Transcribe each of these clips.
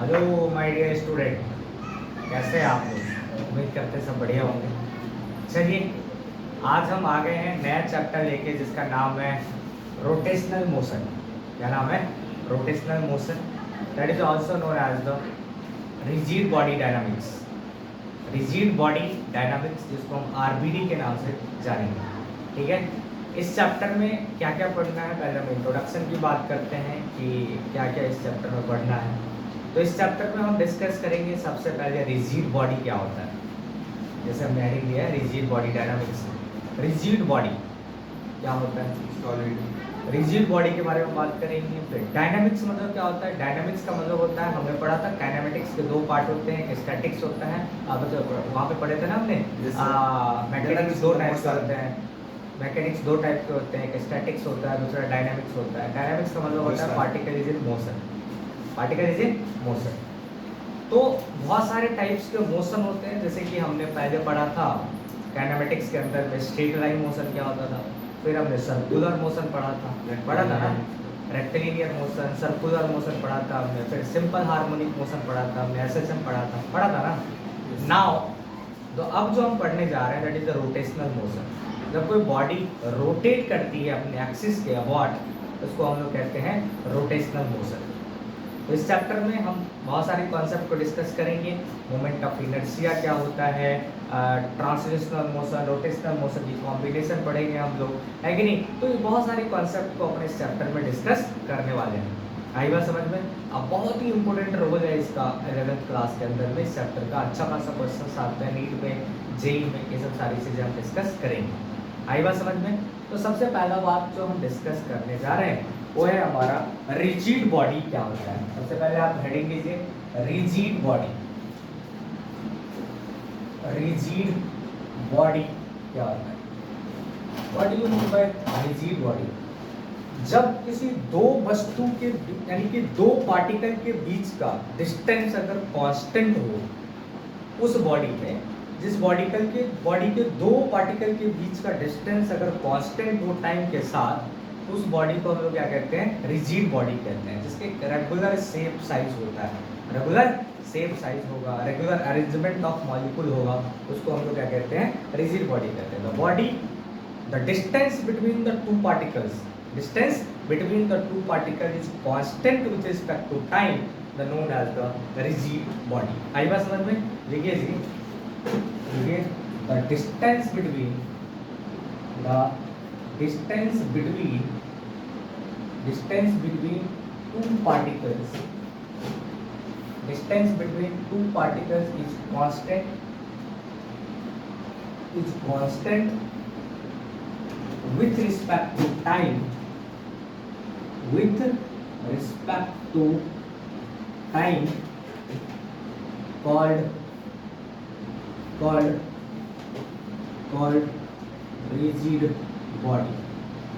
Hello my dear student, कैसे हैं आप लोग? उम्मीद करते हैं सब बढ़िया होंगे। चलिए, आज हम आ गए हैं नया चैप्टर लेके जिसका नाम है रोटेशनल मोशन। क्या नाम है? Rotational motion, that is also known as the rigid body dynamics. Rigid body dynamics, जिसको हम आरबीडी के नाम से जानेंगे। ठीक है, इस चैप्टर में क्या क्या पढ़ना है, पहले हम इंट्रोडक्शन की बात करते हैं कि क्या क्या इस चैप्टर में पढ़ना है। तो इस चैप्टर में हम डिस्कस करेंगे सबसे पहले रिजिड बॉडी क्या होता है। जैसे हमने हेडिंग दिया है rigid body dynamics. Rigid body क्या होता है? सॉलिड। रिजिड बॉडी के बारे में बात करेंगे। फिर डायनामिक्स मतलब क्या होता है? डायनामिक्स का मतलब होता है, हमने पढ़ा था काइनेमेटिक्स के दो पार्ट होते हैं, एक स्टैटिक्स होता है। वहाँ पे पढ़े थे ना हमने, मैकेनिक्स दो टाइप्स के होते हैं। मैकेनिक्स दो टाइप के होते हैं, एक स्टैटिक्स होता है, दूसरा डायनामिक्स होता है। डायनामिक्स का मतलब होता है particle is in motion. Particle is in motion. तो बहुत सारे टाइप्स के मोशन होते हैं, जैसे कि हमने पहले पढ़ा था काइनेमेटिक्स के अंदर में स्ट्रेट लाइन मोशन क्या होता था। फिर हमने सर्कुलर मोशन पढ़ा था ना, रेक्टिलिनियर मोशन, सर्कुलर मोशन पढ़ा था हमने। फिर सिंपल हार्मोनिक मोशन पढ़ा था हमने, एसएचएम पढ़ा था ना। नाउ तो अब जो हम पढ़ने जा रहे हैं that is the rotational motion. जब कोई बॉडी रोटेट करती है अपने एक्सिस के अबॉट, उसको हम लोग कहते हैं रोटेशनल मोशन। तो इस चैप्टर में हम बहुत सारे कॉन्सेप्ट को डिस्कस करेंगे। मोमेंट ऑफ इनर्शिया क्या होता है, ट्रांसलेशनल मोशन, रोटेशनल मोशन की कॉम्बिनेशन पढ़ेंगे हम लोग, है कि नहीं। तो ये बहुत सारे कॉन्सेप्ट को अपने इस चैप्टर में डिस्कस करने वाले हैं। आई बात समझ में? अब बहुत ही इंपॉर्टेंट रोल है इसका 11th क्लास के अंदर में। इस चैप्टर का अच्छा खासा क्वेश्चन आते हैं नीट में, जेई में, ये सब सारी चीज़ें हम डिस्कस करेंगे। आई बात समझ में? तो सबसे पहला बात जो हम डिस्कस करने जा रहे हैं वो है हमारा रिजिड बॉडी क्या होता है। सबसे पहले आप हेडिंग लीजिए रिजिड बॉडी। रिजिड बॉडी क्या होता है? What do you mean by rigid body? जब किसी दो वस्तु के यानी कि दो पार्टिकल के बीच का डिस्टेंस अगर कांस्टेंट हो, उस बॉडी में जिस बॉडी के दो पार्टिकल के बीच का डिस्टेंस अगर कांस्टेंट हो टाइम के साथ, उस बॉडी को हम लोग क्या कहते हैं? रिजिड बॉडी कहते हैं। जिसके रेगुलर शेप साइज होता है, रेगुलर शेप साइज होगा, रेगुलर अरेंजमेंट ऑफ मॉलिक्यूल होगा, उसको हम लोग क्या कहते हैं? रिजिड बॉडी कहते हैं। The body, the distance between the two particles, distance between the two particle is constant with respect to time, the known as the rigid body. आई बात समझ में? लिखिए जी, लिखिए the distance between two particles, distance between two particles is constant with respect to time, called rigid body।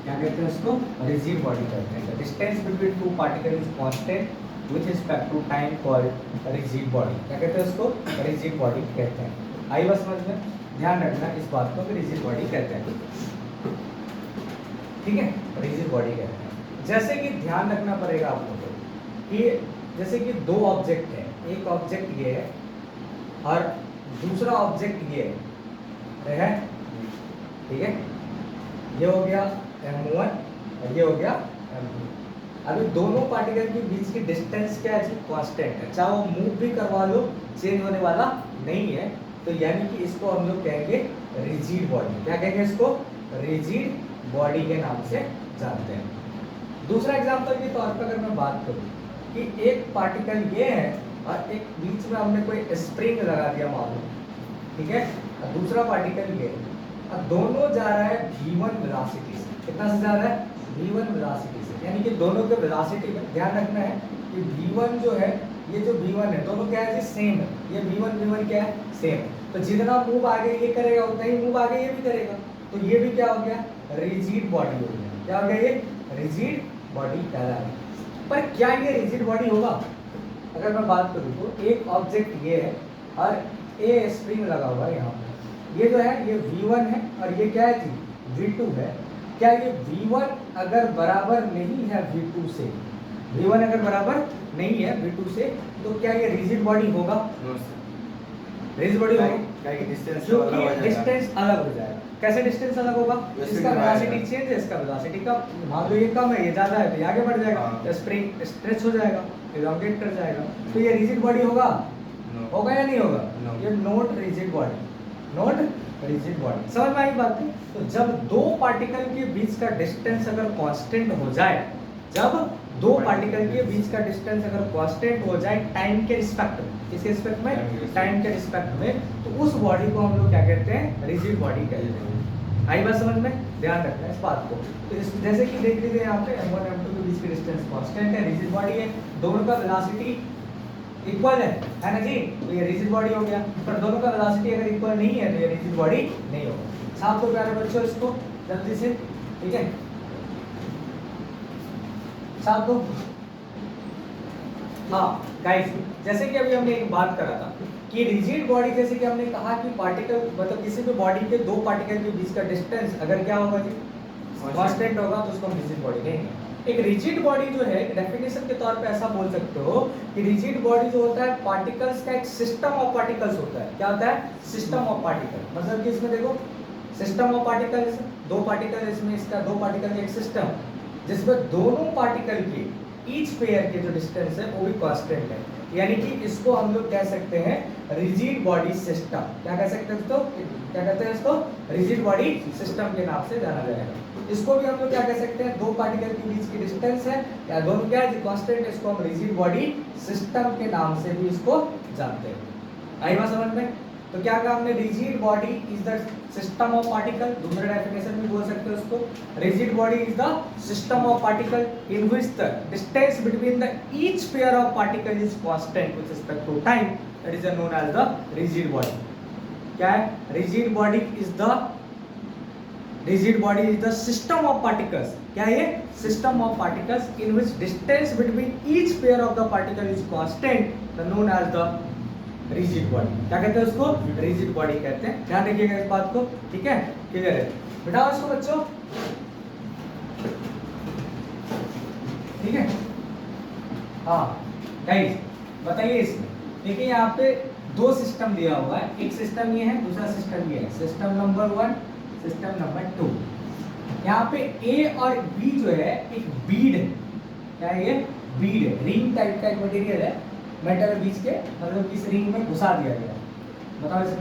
क्या कहते हैं उसको? रिजिड बॉडी कहते हैं। Distance between two particle is constant with respect to time called rigid body. क्या कहते हैं उसको? रिजिड बॉडी कहते हैं। आई बात समझ में? ध्यान रखना इस बात को कि रिजिड बॉडी कहते हैं। ठीक है, रिजिड बॉडी कहते हैं। जैसे कि ध्यान रखना पड़ेगा आप लोगों को कि जैसे कि दो ऑब्जेक्ट है, एक ऑब्जेक्ट ये है और दूसरा ऑब्जेक्ट ये है, ठीक है। ये हो गया M1 और ये हो गया M2। अभी दोनों पार्टिकल के बीच की डिस्टेंस क्या है? कांस्टेंट है, चाहे वो मूव भी करवा लो चेंज होने वाला नहीं है। तो यानी कि इसको हम लोग कहेंगे रिजिड बॉडी। क्या कहेंगे इसको? रिजिड बॉडी के नाम से जानते हैं। दूसरा एग्जांपल के तौर पर अगर मैं बात करूं कि एक पार्टिकल ये है और एक बीच में हमने कोई स्प्रिंग लगा दिया मालूम, ठीक है, और दूसरा पार्टिकल ये है और दोनों जा रहा है v1 वेलोसिटी से। कितना से जा रहा है? v1 वेलोसिटी से। यानी कि दोनों के वेलोसिटी में ध्यान रखना है कि v1 जो है, ये जो v1 है, दोनों क्या है? सेम है। ये v1 क्या है? सेम। तो जितना मूव आगे ये करेगा उतना ही मूव आगे ये भी करेगा। तो ये भी क्या हो गया? रिजिड बॉडी हो गया। क्या हो गया? ये रिजिड बॉडी कहलाता है। पर क्या ये रिजिड बॉडी होगा? अगर मैं बात करूँ तो एक ऑब्जेक्ट ये है और ए स्प्रिंग लगा हुआ है यहाँ पर। ये जो है ये v1 है और ये क्या है जी? v2 है। क्या ये v1 अगर बराबर नहीं है v2 से v1 अगर बराबर नहीं है v2 से तो क्या ये रिजिड बॉडी होगा? रिजिड बॉडी होगा क्योंकि डिस्टेंस अलग हो जाएगा। कैसे डिस्टेंस अलग होगा? इसका वेलोसिटी चेंज है, इसका वेलोसिटी कम, मान लो ये कम है, ये ज्यादा है तो ये आगे बढ़ जाएगा, तो स्प्रिंग स्ट्रेच हो जाएगा, इलॉन्गेट कर जाएगा, तो ये रिजिड बॉडी होगा? होगा या नहीं होगा? ये not rigid body, not rigid body. समझ में आई बात है? तो जब दो पार्टिकल के बीच का डिस्टेंस अगर कांस्टेंट हो जाए, जब दो पार्टिकल के बीच का डिस्टेंस अगर कांस्टेंट हो जाए टाइम के रिस्पेक्ट में, किसके रिस्पेक्ट में? टाइम के रिस्पेक्ट में, तो उस बॉडी को हम लोग क्या कहते हैं? रिजिड बॉडी कहते हैं। आई बात समझ में? ध्यान रखना है इस बात को। तो जैसे कि देख लीजिए यहाँ पे m1 m2 के बीच के डिस्टेंस कांस्टेंट है, रिजिड बॉडी है, दोनों का वेलोसिटी इक्वल है ना जी, तो ये रिजिड बॉडी हो गया। पर दोनों का वेलोसिटी अगर इक्वल नहीं है तो ये रिजिड बॉडी नहीं होगा। साफ तो प्यारे बच्चों इसको जल्दी से, ठीक है, साफ तो। हाँ गाइस, जैसे कि अभी हमने एक बात करा था कि रिजिड बॉडी, जैसे कि हमने कहा कि पार्टिकल मतलब किसी भी बॉडी के दो पार्टिकल के बीच का डिस्टेंस अगर क्या होगा जी? कांस्टेंट होगा, तो उसको हम रिजिड बॉडी कहेंगे। एक रिजिड बॉडी जो है, डेफिनेशन के तौर पे ऐसा बोल सकते हो कि रिजिड बॉडी जो होता है पार्टिकल्स का एक सिस्टम ऑफ पार्टिकल्स होता है। क्या होता है? System of particle. मतलब कि इसमें देखो सिस्टम ऑफ पार्टिकल्स, दो पार्टिकल, इसमें इसका दो पार्टिकल का एक सिस्टम जिसमें दोनों पार्टिकल के ईच पेयर के जो डिस्टेंस है वो भी कांस्टेंट है, यानी कि इसको हम लोग कह सकते हैं रिजिड बॉडी सिस्टम। क्या कह सकते हैं इसको? क्या कहते हैं इसको? रिजिड बॉडी सिस्टम के नाम से जाना जाएगा। इसको भी हम लोग क्या कह सकते हैं? दो पार्टिकल के बीच की डिस्टेंस है या दोनों क्या है? कांस्टेंट। इसको हम रिजिड बॉडी सिस्टम के नाम से भी इसको जानते हैं। आई बात समझ में? तो क्या कहा हमने? Rigid body is the system of particle. दूसरा डेफिनेशन भी बोल सकते हो उसको, rigid body is the system of particle in which the distance between the each pair of particle is constant with respect to time, that is known as the rigid body. क्या है? Rigid body is the rigid body is the system of particles. क्या है ये? System of particles in which distance between each pair of the particle is constant, known as the rigid body. क्या कहते हैं उसको? Rigid body कहते हैं। ध्यान रखिएगा इस बात को, ठीक है? क्लियर है? बिठाओ इसको बच्चों, ठीक है? हाँ गाइस बताइए इसमें, देखिए यहाँ पे दो सिस्टम दिया हुआ है, एक सिस्टम ये है, दूसरा सिस्टम ये है। System number 1, system number 2। यहाँ पे ए और बी जो है एक बीड है। क्या है ये? बीड है, रिंग टाइप का एक मटेरियल है, मेटल बीच के, मतलब इस रिंग में घुसा दिया गया। बताओ इसे।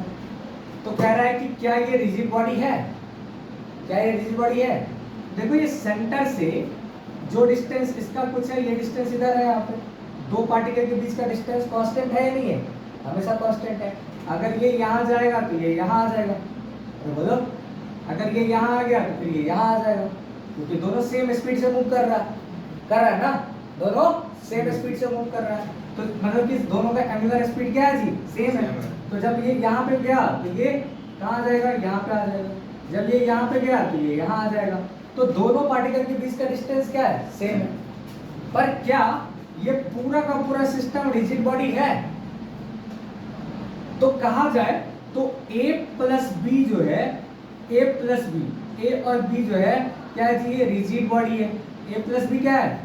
तो कह रहा है कि क्या ये रिजिड बॉडी है? क्या ये रिजिड बॉडी है? देखो ये सेंटर से जो डिस्टेंस इसका कुछ है, ये डिस्टेंस इधर है, यहाँ पे दो पार्टिकल के बीच का डिस्टेंस कांस्टेंट है या नहीं है? हमेशा कांस्टेंट है। अगर ये यहाँ जाएगा तो ये यहाँ आ जाएगा, तो बोलो अगर ये यहाँ आ गया तो फिर ये यहाँ आ जाएगा, क्योंकि दोनों सेम स्पीड से मूव कर रहा है ना, दोनों सेम स्पीड से मूव कर रहा है, तो मतलब कि दोनों का एंगुलर स्पीड क्या है जी? सेम है। तो जब ये यहाँ पे गया तो ये कहाँ आ जाएगा? यहाँ पे आ जाएगा। जब ये यहाँ पे गया तो ये यहाँ आ जाएगा। तो दोनों पार्टिकल के बीच का डिस्टेंस क्या है? सेम है। पर क्या ये पूरा का पूरा सिस्टम रिजिड बॉडी है? तो कहा जाए तो A प्लस बी जो है, A प्लस बी, ए और बी जो है क्या है जी? ये रिजिड बॉडी है। A प्लस बी क्या है?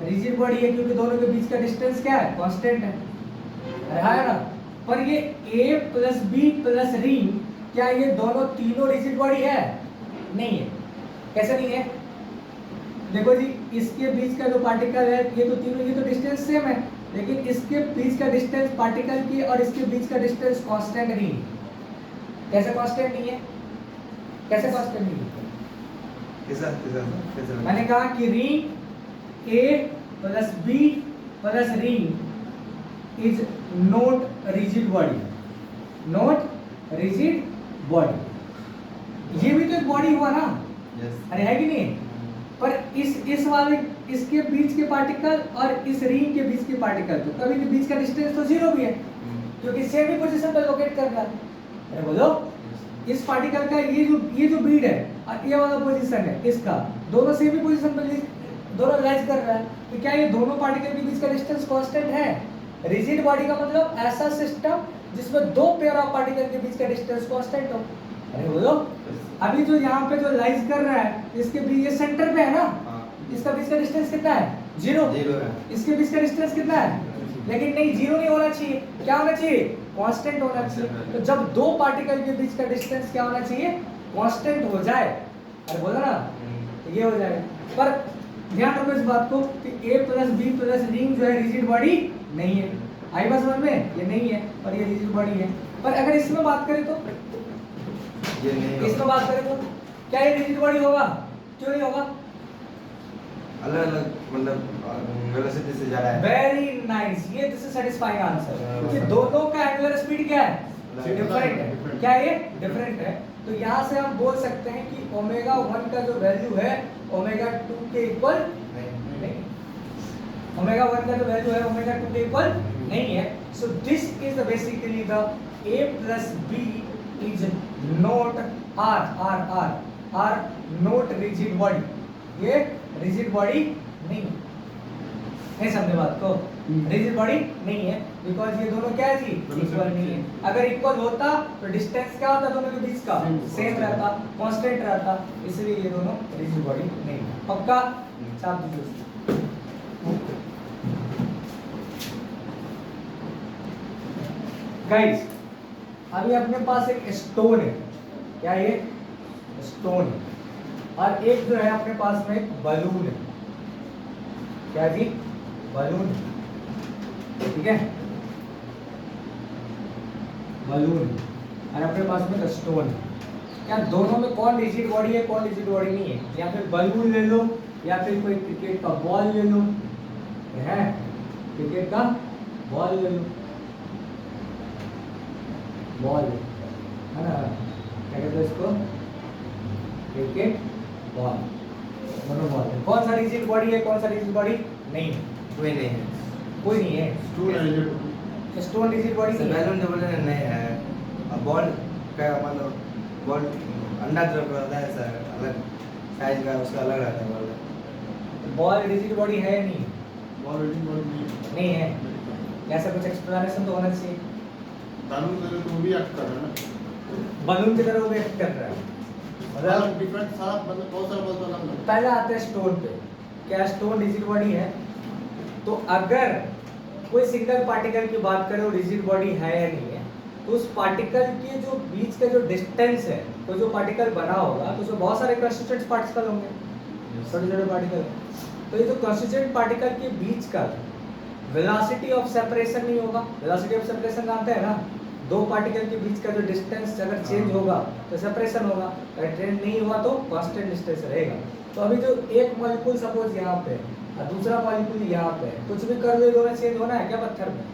रिजिड बॉडी है, क्योंकि दोनों के बीच का डिस्टेंस क्या है? कांस्टेंट है। है ना? पर ये A plus b plus ring, क्या ये दोनों तीनों रिजिड बॉडी है? नहीं है। कैसे नहीं है? देखो जी, इसके बीच का जो पार्टिकल है ये तो तीनों, ये तो डिस्टेंस सेम है, लेकिन इसके बीच का डिस्टेंस पार्टिकल की और इसके बीच का डिस्टेंस कांस्टेंट नहीं है। कैसे कांस्टेंट नहीं है? कैसे कांस्टेंट नहीं है? मैंने कहा कि ring A plus b plus ring is not rigid body, not rigid body. ये भी तो एक बॉडी हुआ ना? अरे है कि नहीं? पर इस वाले, इसके बीच के पार्टिकल और इस रिंग के बीच के पार्टिकल, तो कभी के बीच का डिस्टेंस तो जीरो भी है, क्योंकि सेम ही पोजीशन पर लोकेट कर रहा है। अरे बोलो, इस पार्टिकल का ये जो बीड है और ये वाला पोजीशन है, इसका दोनों सेम ही पोजीशन पर दोनों लाइज कर रहा है, तो क्या ये दोनों पार्टिकल के बीच का डिस्टेंस कांस्टेंट है? रिजिड बॉडी का मतलब ऐसा सिस्टम जिसमें दो पेयर ऑफ पार्टिकल के बीच का डिस्टेंस कांस्टेंट हो। अरे बोलो, अभी जो यहाँ पे जो लाइज कर रहा है, इसके बीच ये सेंटर पे है ना, इसका बीच का डिस्टेंस कितना है? जीरो, जीरो है। इसके बीच का डिस्टेंस कितना है? लेकिन नहीं, जीरो नहीं होना चाहिए, क्या होना चाहिए? कांस्टेंट होना चाहिए। तो जब दो पार्टिकल के बीच का डिस्टेंस क्या होना चाहिए? कांस्टेंट हो जाए, अरे बोला ना, तो ये हो जाएगा। पर ध्यान रखो इस बात को कि A plus b plus ring जो है रिजिड बॉडी नहीं है। आई बात समझ में? ये नहीं है और ये रिजिड बॉडी है। पर अगर इसमें बात करें तो ये नहीं इसमें बात करें तो क्या ये रिजिड बॉडी होगा? क्यों नहीं होगा? अलग अलग मतलब वेलोसिटी से जा रहा है। वेरी नाइस, ये दिस इज सेटिस्फाइंग आंसर। ये दोनों का एंगुलर स्पीड क्या है? डिफरेंट है। क्या ये डिफरेंट है? तो यहाँ से हम बोल सकते हैं कि ओमेगा 1 का जो वैल्यू है ओमेगा 2 के इक्वल नहीं। ओमेगा 1 का जो वैल्यू है ओमेगा 2 के इक्वल नहीं है। So this is basically the A plus B is not or not rigid body. ये रिजिड बॉडी नहीं समझे बात को? रिजिड बॉडी नहीं है बिकॉज ये दोनों क्या है जी? इक्वल नहीं है। अगर इक्वल होता तो डिस्टेंस क्या होता दोनों के बीच का? सेम रहता, कांस्टेंट रहता, इसलिए ये दोनों रिजिड बॉडी नहीं है। पक्का? छाप दीजिए। गाइस अभी अपने पास एक स्टोन है, क्या ये? स्टोन है, और एक जो है अपने पास में एक बलून है। क्या जी? बलून, ठीक है, बलून और अपने पास में स्टोन है। क्या दोनों में कौन रिजिड बॉडी है कौन रिजिड बॉडी नहीं है? या फिर बलून ले लो या फिर कोई क्रिकेट का बॉल ले लो, है क्रिकेट का बॉल ले लो, बॉल है ना, क्या कहते हैं इसको? क्रिकेट बॉल, दोनों बॉल है। कौन सा रिजिड बॉडी है कौन सा रिजिड बॉडी नहीं है? कोई नहीं है। कोई नहीं है। स्टोन रिजिड बॉडी नहीं है। बैलून जो बोले नहीं है। अब बॉल का मतलब बॉल अंडा जो रहता है सर अलग साइज का, उसका अलग रहता है बॉल। बॉल रिजिड बॉडी है या नहीं? बॉल रिजिड बॉडी नहीं है। ऐसा कुछ एक्सप्लेनेशन तो होना चाहिए। बैलून करे तो वो भी एक्ट कर रहा है ना, बलून की तरह वो भी एक्ट कर रहा है। मतलब डिफरेंट सारा मतलब बहुत सारा बॉल अलग अलग। पहले आते हैं स्टोन पे। क्या स्टोन रिजिड बॉडी है? तो अगर कोई सिंगल पार्टिकल की बात करें वो रिजिड बॉडी है या नहीं है, तो उस पार्टिकल के जो बीच का जो डिस्टेंस है, तो जो पार्टिकल बना होगा तो उसमें बहुत सारे कंस्टिट्यूएंट पार्टिकल होंगे, छोटे छोटे पार्टिकल। तो ये जो कंस्टिट्यूएंट पार्टिकल के बीच का वेलोसिटी ऑफ सेपरेशन नहीं होगा। वेलोसिटी ऑफ सेपरेशन जानते हैं ना? दो पार्टिकल के बीच का जो डिस्टेंस अगर चेंज होगा तो सेपरेशन होगा, अगर चेंज नहीं हुआ तो कांस्टेंट डिस्टेंस रहेगा। तो अभी जो एक मॉलिक्यूल सपोज यहाँ पे और दूसरा मॉलिक्यूल यहाँ पे, कुछ भी कर लो दोनों चेंज होना है क्या? पत्थर में,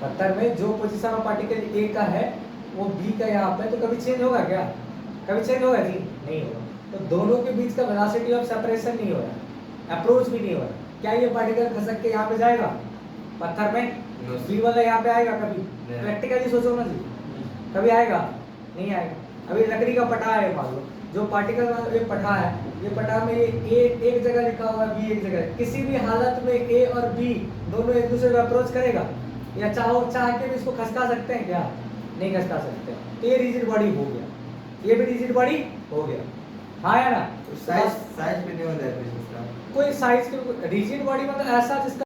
पत्थर में जो पोजीशन ऑफ पार्टिकल ए का है वो बी का यहाँ पे, तो कभी चेंज होगा क्या? कभी चेंज होगा जी? नहीं होगा। तो दोनों के बीच का वेलोसिटी ऑफ सेपरेशन नहीं हो रहा, अप्रोच भी नहीं हो रहा। क्या ये पार्टिकल खसक के यहाँ पे जाएगा पत्थर में? बी वाला यहाँ पे आएगा कभी? प्रैक्टिकली सोचो ना जी, कभी आएगा? नहीं आएगा। अभी लकड़ी का पटा है, मान लो जो पार्टिकल ये पटा है, ये पटा में ए एक जगह लिखा हुआ है, बी एक जगह, किसी भी हालत में ए और बी दोनों एक दूसरे को अप्रोच करेगा? या चाह के भी इसको खसका सकते हैं क्या? नहीं खसका सकते। तो ये रिजिड बॉडी हो गया, ये भी रिजिड बॉडी हो गया, हाँ या ना? साइज साइज पे नहीं होता है कुछ इसका। कोई साइज के रिजिड बॉडी मतलब ऐसा जिसका